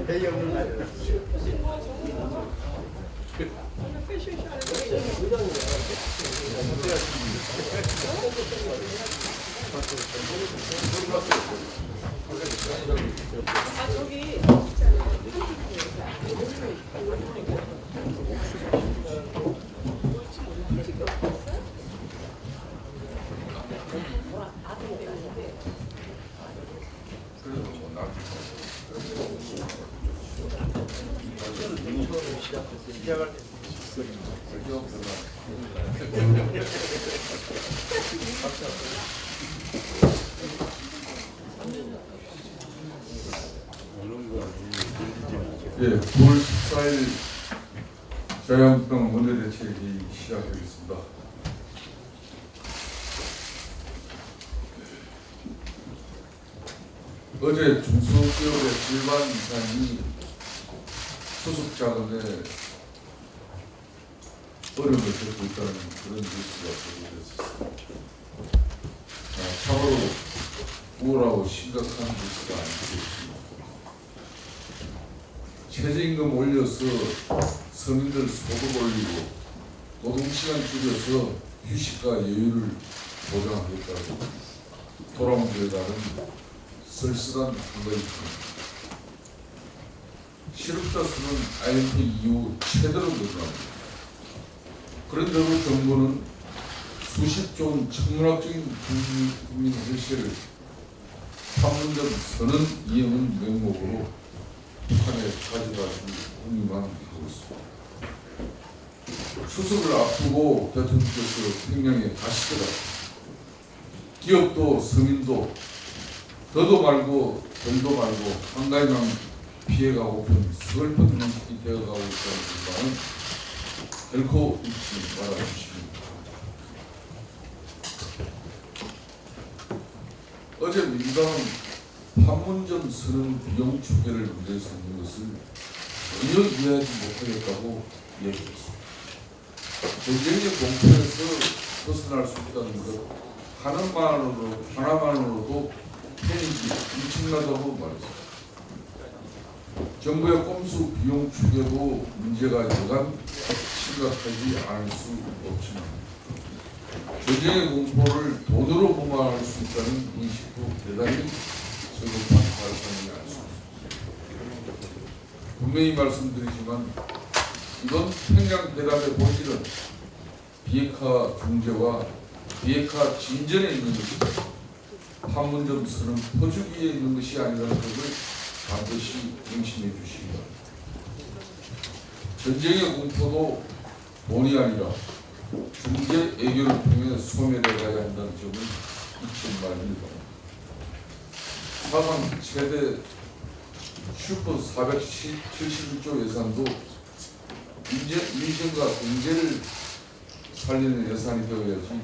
회의 없는 날이라. 시작할 때 예, 9월 14일 자유한국당 원내대책이 시작되겠습니다. 어제 중소기업의 절반 이상이 소속 자금에 어려움을 겪고 있다는 그런 뉴스가 보도됐었습니다. 참으로 우울하고 심각한 뉴스가 아니겠습니다. 최저임금 올려서 서민들 소득 올리고 노동시간 줄여서 휴식과 여유를 보장하겠다고 돌아온 결과는 쓸쓸한 한거입니다. 실업자 수는 IMF 이후 최대로 늘어납니다. 그런데도 정부는 수십조 원 천문학적인 국민 혈세를 판문점 선언 이행은 명목으로 북한에 가져가지고 국민만 하고 있습니다. 추석을 앞두고 대통령께서 평양에 가시더라. 기업도 서민도 더도 말고 덜도 말고 한가위만 피해가고픈 슬픈 인식이 되어가고 있다는 생각은 결코 잊지 말아주십니다. 어제 민주당은 판문점 선언 비용 추계를 문제에 삼는 것을 전혀 이해하지 못하겠다고 얘기했습니다. 전쟁의 공포에서 벗어날 수 있다는 것 하나만으로도 편익이 엄청나다고 말했습니다. 정부의 꼼수 비용 추계도 문제가 여간 심각하지 않을 수 없지만 전쟁의 공포를 돈으로 무마할 수 있다는 인식도 대단히 저급한 발상이 알 수 있습니다. 분명히 말씀드리지만 이번 평양 대담의 본질은 비핵화 중재와 비핵화 진전에 있는 것이다. 판문점 선언 퍼주기에 있는 것이 아니라는 것을 반드시 명심해 주시기 바랍니다. 전쟁의 공포도 돈이 아니라 중재 애교를 통해 소멸해가야 한다는 점을 잊지 말기 바랍니다. 사상 최대 슈퍼 471조 예산도 민생과 경제를 살리는 예산이 되어야지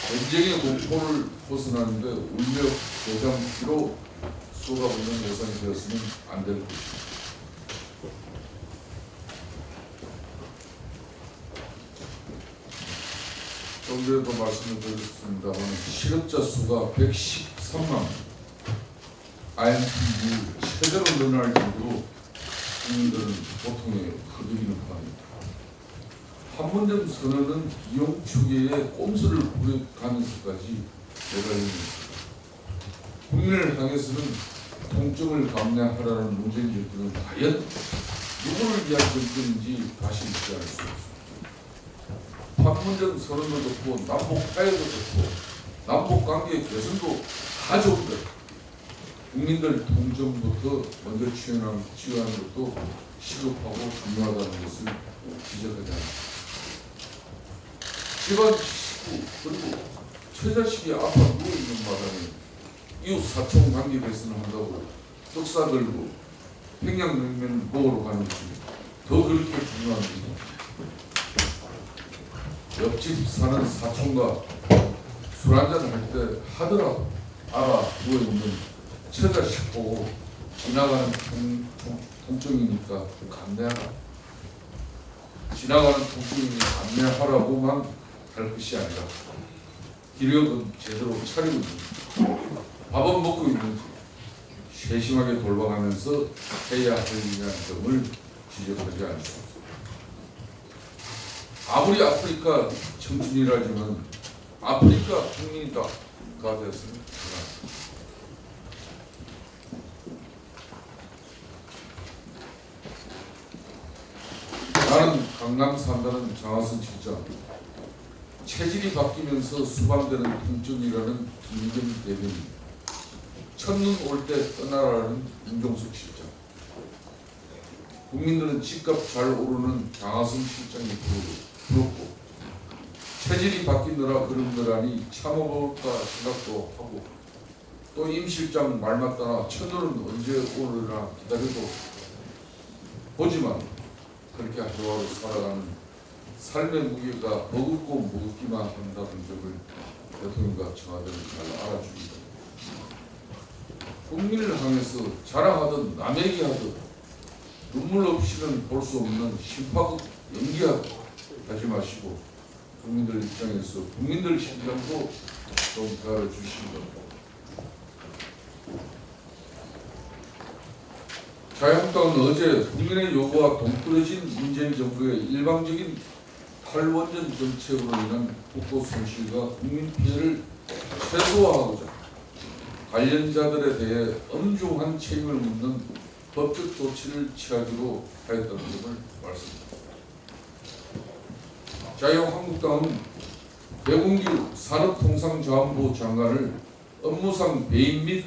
전쟁의 공포를 벗어나는데 울며 보장기로 쏟아붓는 예산이 되었으면 안 될 것입니다. 좀 전에도 말씀을 드렸습니다만 실업자 수가 113만 IMF 이후 최대로 늘어날 정도로 국민들은 고통에 허덕이는 바입니다. 판문점 선언은 비용 추계에 꼼수를 부려가면서까지 내달립니다. 국민을 향해서는 통증을 감내하라는 문재인 정부는 과연 누구를 위한 정권인지 다시 묻지 않을 수 없습니다. 판문점 선언도 좋고 남북 화해도 좋고 남북 관계 개선도 다 좋은데 국민들 통증부터 먼저 치유하는 것도 시급하고 중요하다는 것을 지적하지 않습니다. 집안 식구 그리고 처자식이 아파 누워있는 마당에 이웃 사촌 관계 개선을 한다고 떡사 들고 평양냉면 먹으러 가는 것이 더 그렇게 중요합니다. 옆집 사는 사촌과 술 한잔 할 때 하더라도 알아 누워있는 처자식 보고 지나가는 통증이니까 감내하라. 지나가는 통증이니 감내하라고만 할 것이 아니라 기력은 제대로 차리고 있는지 밥은 먹고 있는지 세심하게 돌봐가면서 해야 할 일이라는 점을 지적하지 않을 수 없습니다. 아무리 아프리카 청춘이라지만 아프리카 국민이다가 되었습니다. 나는 강남 산다는 장하선 실장, 체질이 바뀌면서 수반되는 통증이라는 김의겸 대변인, 첫눈 올 때 떠나라는 임종석 실장, 국민들은 집값 잘 오르는 장하선 실장이 부럽고 체질이 바뀌느라 그런 거라니 참아볼까 생각도 하고, 또 임 실장 말 맞다나 첫눈은 언제 오르나 기다려도 보지만 그렇게 하루하루 살아가는 삶의 무게가 버겁고 무겁기만 한다는 점을 대통령과 청와대는 잘 알아줍니다. 국민을 향해서 자랑하든 남에게 하든 눈물 없이는 볼 수 없는 심파극 연기하지 마시고 국민들 입장에서 국민들 심정도 좀 다뤄주시기 바랍니다. 자유한국당은 어제 국민의 요구와 동떨어진 문재인 정부의 일방적인 탈원전 정책으로 인한 국고 손실과 국민 피해를 최소화하고자 관련자들에 대해 엄중한 책임을 묻는 법적 조치를 취하기로 하였다는 점을 말씀드립니다. 자유한국당은 배공규 산업통상자원부 장관을 업무상 배임 및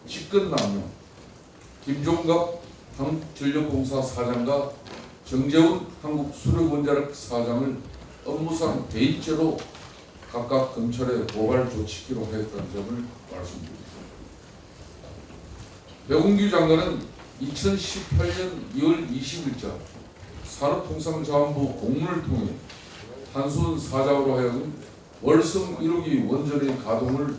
직권남용, 김종갑 한국전력공사 사장과 정재훈 한국수력원자력 사장을 업무상 배임죄로 각각 검찰에 고발 조치키로 하였다는 점을 말씀드립니다. 배공규 장관은 2018년 2월 20일자 산업통상자원부 공문을 통해 한수원 사장으로 하여금 월성 1호기 원전의 가동을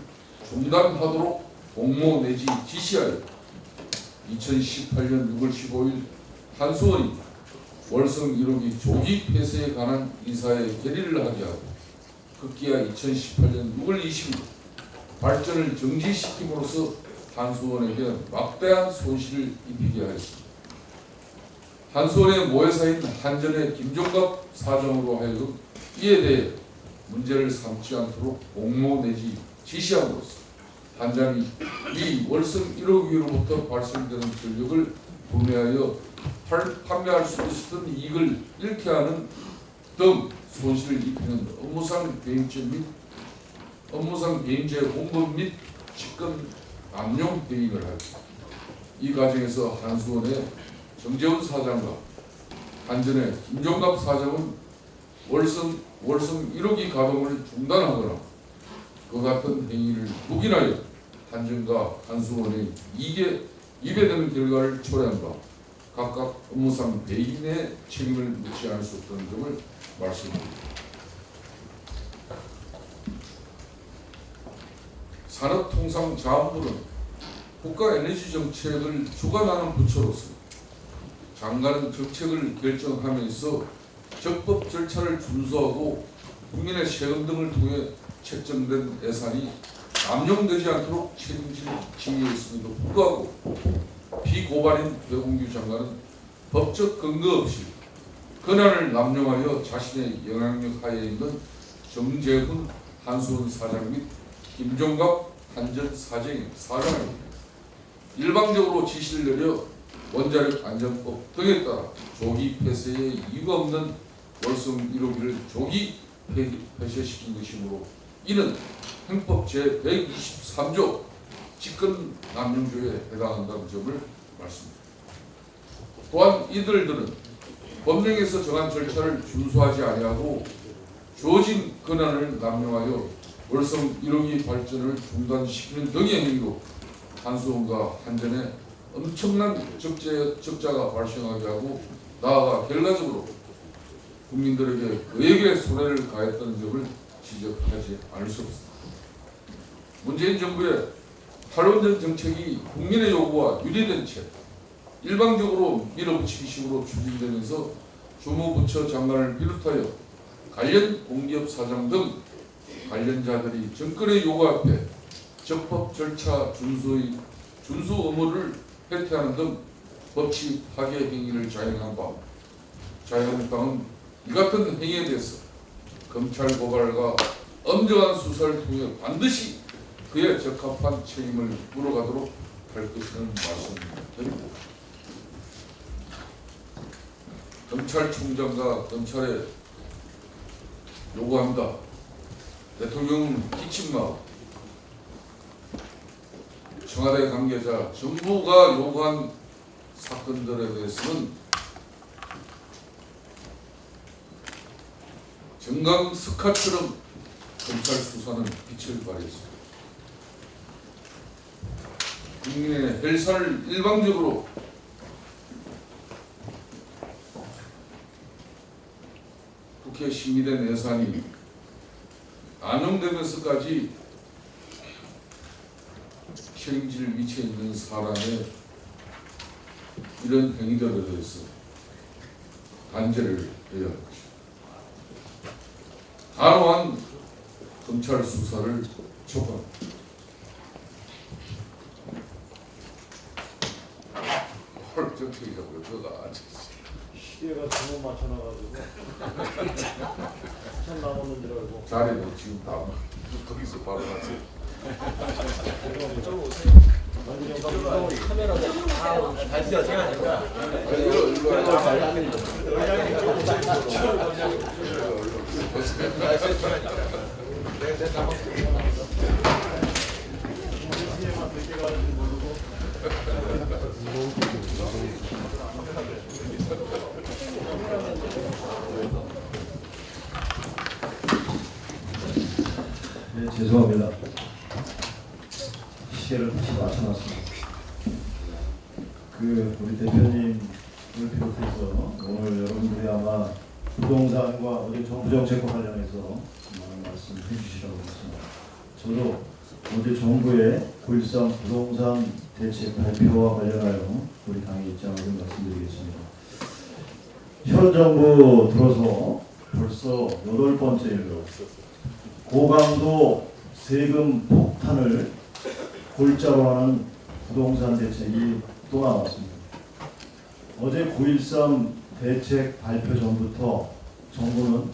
중단하도록 공모 내지 지시하여 2018년 6월 15일 한수원이 월성 1호기 조기 폐쇄에 관한 인사에 결의를 하게 하고 급기야 2018년 6월 20일 발전을 정지시킴으로써 한수원에게 막대한 손실을 입히게 하였습니다. 한수원의 모회사인 한전의 김종갑 사장으로 하여금 이에 대해 문제를 삼지 않도록 공모 내지 지시함으로써 한전이 이 월성 1호기로부터 발생되는 전력을 구매하여 판매할 수 있었던 이익을 잃게 하는 등 손실을 입히는 업무상 배임죄 및 업무상 배임죄 공범 및 직권 남용 배임을 하였다. 이 과정에서 한수원의 정재훈 사장과 한전의 김종갑 사장은 월성 1호기 가동을 중단하거나 그 같은 행위를 묵인하여 한전과 한수원의 이익에 되는 결과를 초래한 바 각각 업무상 배임의 책임을 묻지 않을 수 없다는 점을 말씀드립니다. 산업통상자원부는 국가에너지정책을 주관하는 부처로서 장관은 정책을 결정하면서 적법 절차를 준수하고 국민의 세금 등을 통해 책정된 예산이 남용되지 않도록 책임질 지위에 있음에도 불구하고 피고발인 배공규 장관은 법적 근거 없이 권한을 남용하여 자신의 영향력 하에 있는 정재훈 한수원 사장 및 김종갑 한전 사장에게 일방적으로 지시를 내려 원자력 안전법 등에 따라 조기 폐쇄에 이유가 없는 월성 1호기를 조기 폐쇄시킨 것이므로 이는 행법 제123조 직권남용죄에 해당한다는 점을 말씀드립니다. 또한 이들은 법령에서 정한 절차를 준수하지 아니하고 주어진 권한을 남용하여 월성 1호기 발전을 중단시키는 등의 행위로 한수원과 한전에 엄청난 적자가 발생하게 하고 나아가 결과적으로 국민들에게 그에게 손해를 가했다는 점을 지적하지 않을 수 없습니다. 문재인 정부의 탈원전 정책이 국민의 요구와 유리된 채 일방적으로 밀어붙이기식으로 추진되면서 주무부처 장관을 비롯하여 관련 공기업 사장 등 관련자들이 정권의 요구 앞에 적법 절차 준수 의무를 해태하는 등 법치 파괴 행위를 자행한 자유한국당은 이 같은 행위에 대해서 검찰 고발과 엄정한 수사를 통해 반드시 그에 적합한 책임을 물어가도록 할 것이라는 말씀드립니다. 검찰총장과 검찰에 요구합니다. 대통령은 기침마오, 청와대 관계자 정부가 요구한 사건들에 대해서는 정강석화처럼 검찰 수사는 빛을 발했습니다. 국민의 헬사를 일방적으로 국회 심의된 예산이 안용되면서까지 책임질 위치에 있는 사람의 이런 행위들에 대해서 단죄를 해야 할 것입니다. 단호한 검찰 수사를 촉구합니다. 헐, 정책이가 그거가 시계가 잘못 맞춰놔가지고 참 남았는 줄 알고 자리도 지금 다 거기서 바로 가세요. 카메라 다시 제가 할까? 네, 죄송합니다. 시계를 다시 맞춰놨습니다. 우리 대표님을 비롯해서 오늘 여러분들이 아마 부동산과 어제 정부 정책과 관련해서 많은 말씀을 해주시라고 했습니다. 저도 어제 정부의 9.13 부동산 대책 발표와 관련하여 우리 당의 입장을 좀 말씀드리겠습니다. 현 정부 들어서 벌써 8번째로 고강도 세금 폭탄을 골자로 하는 부동산 대책이 또 나왔습니다. 어제 9.13 대책 발표 전부터 정부는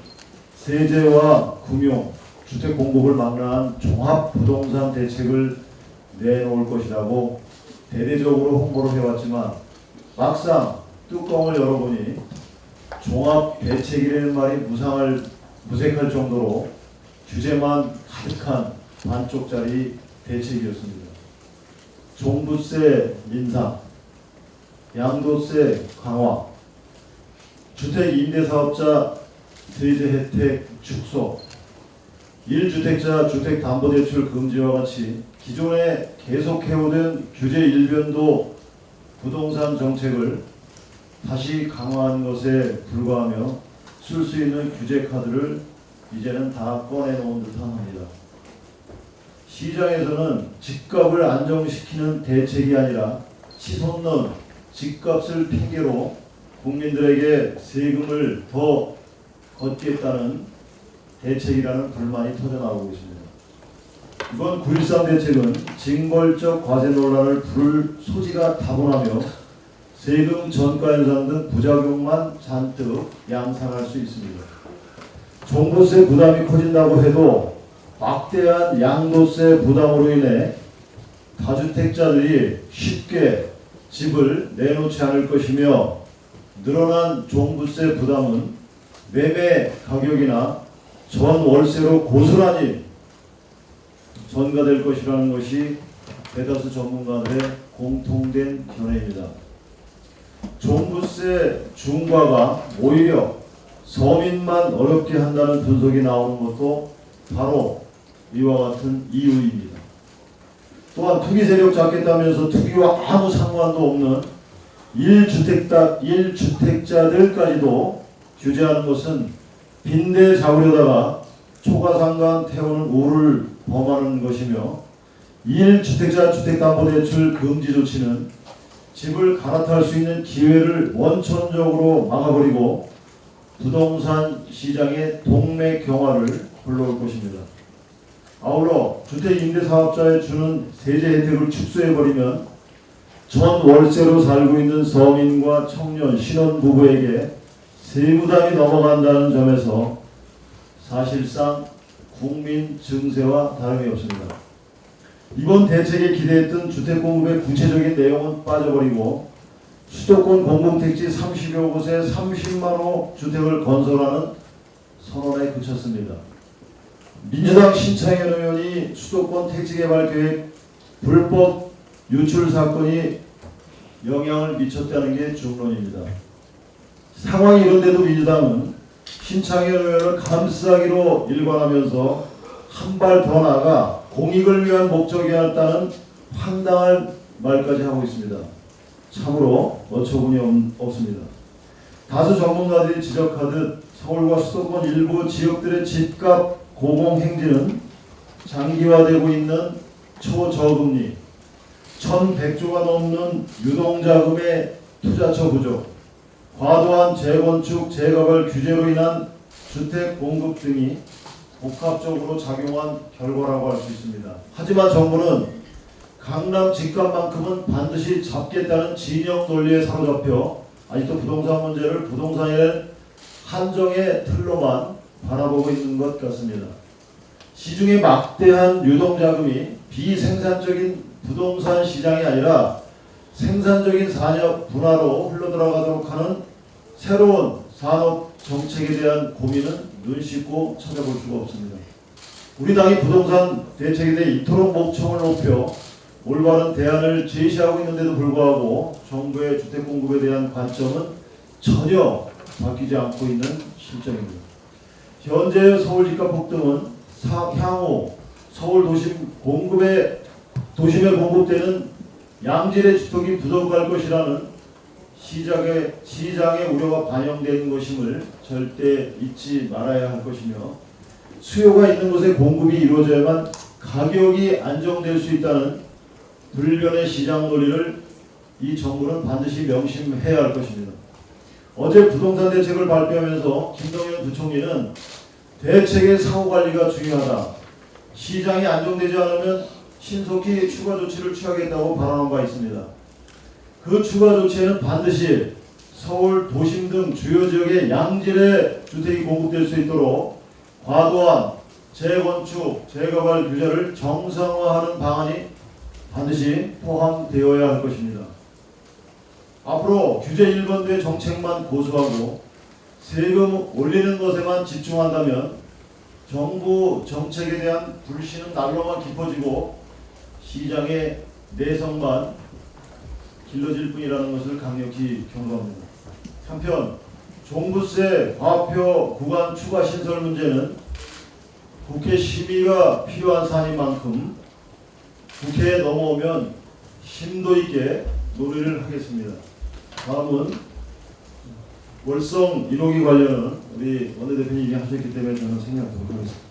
세제와 금융, 주택 공급을 망라한 종합 부동산 대책을 내놓을 것이라고 대대적으로 홍보를 해왔지만 막상 뚜껑을 열어보니 종합 대책이라는 말이 무색할 정도로 규제만 가득한 반쪽짜리 대책이었습니다. 종부세 인상, 양도세 강화, 주택 임대사업자 세제 혜택 축소, 1주택자 주택담보대출 금지와 같이 기존에 계속해오던 규제 일변도 부동산 정책을 다시 강화한 것에 불과하며 쓸 수 있는 규제 카드를 이제는 다 꺼내놓은 듯한 합니다. 시장에서는 집값을 안정시키는 대책이 아니라 치솟는 집값을 핑계로 국민들에게 세금을 더 걷겠다는 대책이라는 불만이 터져나오고 있습니다. 이번 9.13 대책은 징벌적 과세 논란을 부를 소지가 다분하며 세금 전가 인상 등 부작용만 잔뜩 양산할 수 있습니다. 종부세 부담이 커진다고 해도 막대한 양도세 부담으로 인해 다주택자들이 쉽게 집을 내놓지 않을 것이며 늘어난 종부세 부담은 매매 가격이나 전 월세로 고스란히 전가될 것이라는 것이 대다수 전문가들의 공통된 견해입니다. 종부세 중과가 오히려 서민만 어렵게 한다는 분석이 나오는 것도 바로 이와 같은 이유입니다. 또한 투기 세력 잡겠다면서 투기와 아무 상관도 없는 1주택자들까지도 규제하는 것은 빈대 잡으려다가 초과상관 태우는 우를 범하는 것이며 1주택자 주택담보대출 금지 조치는 집을 갈아탈 수 있는 기회를 원천적으로 막아버리고 부동산 시장의 동맥경화를 불러올 것입니다. 아울러 주택임대사업자에 주는 세제 혜택을 축소해버리면 전 월세로 살고 있는 서민과 청년, 신혼부부에게 세부담이 넘어간다는 점에서 사실상 국민 증세와 다름이 없습니다. 이번 대책에 기대했던 주택 공급의 구체적인 내용은 빠져버리고 수도권 공공택지 30여 곳에 30만 호 주택을 건설하는 선언에 그쳤습니다. 민주당 신창현 의원이 수도권 택지개발계획 불법 유출 사건이 영향을 미쳤다는 게 중론입니다. 상황이 이런데도 민주당은 신창현 의원을 감싸기로 일관하면서 한 발 더 나아가 공익을 위한 목적이었다는 황당한 말까지 하고 있습니다. 참으로 어처구니 없습니다. 다수 전문가들이 지적하듯 서울과 수도권 일부 지역들의 집값 고공행진은 장기화되고 있는 초저금리, 1,100조가 넘는 유동자금의 투자처 부족, 과도한 재건축, 재개발 규제로 인한 주택 공급 등이 복합적으로 작용한 결과라고 할 수 있습니다. 하지만 정부는 강남 집값만큼은 반드시 잡겠다는 진영 논리에 사로잡혀 아직도 부동산 문제를 부동산의 한정의 틀로만 바라보고 있는 것 같습니다. 시중에 막대한 유동자금이 비생산적인 부동산 시장이 아니라 생산적인 산업 분화로 흘러들어가도록 하는 새로운 산업 정책에 대한 고민은 눈 씻고 찾아볼 수가 없습니다. 우리 당이 부동산 대책에 대해 이토록 목청을 높여 올바른 대안을 제시하고 있는데도 불구하고 정부의 주택 공급에 대한 관점은 전혀 바뀌지 않고 있는 실정입니다. 현재 서울 집값 폭등은 향후 서울 도심에 공급되는 양질의 주택이 부족할 것이라는 시장의 우려가 반영된 것임을 절대 잊지 말아야 할 것이며, 수요가 있는 곳에 공급이 이루어져야만 가격이 안정될 수 있다는 불변의 시장 논리를 이 정부는 반드시 명심해야 할 것입니다. 어제 부동산 대책을 발표하면서 김동연 부총리는 대책의 상호관리가 중요하다, 시장이 안정되지 않으면 신속히 추가 조치를 취하겠다고 발언한 바 있습니다. 그 추가 조치에는 반드시 서울 도심 등 주요 지역에 양질의 주택이 공급될 수 있도록 과도한 재건축, 재개발 규제를 정상화하는 방안이 반드시 포함되어야 할 것입니다. 앞으로 규제 1번도의 정책만 고수하고 세금 올리는 것에만 집중한다면 정부 정책에 대한 불신은 날로만 깊어지고 시장의 내성만 길러질 뿐이라는 것을 강력히 경고합니다. 한편 종부세 과표 구간 추가 신설 문제는 국회 심의가 필요한 사안인 만큼 국회에 넘어오면 심도 있게 논의를 하겠습니다. 다음은 월성 1호기 관련은 우리 원내대표님이 하셨기 때문에 저는 생략하도록 하겠습니다.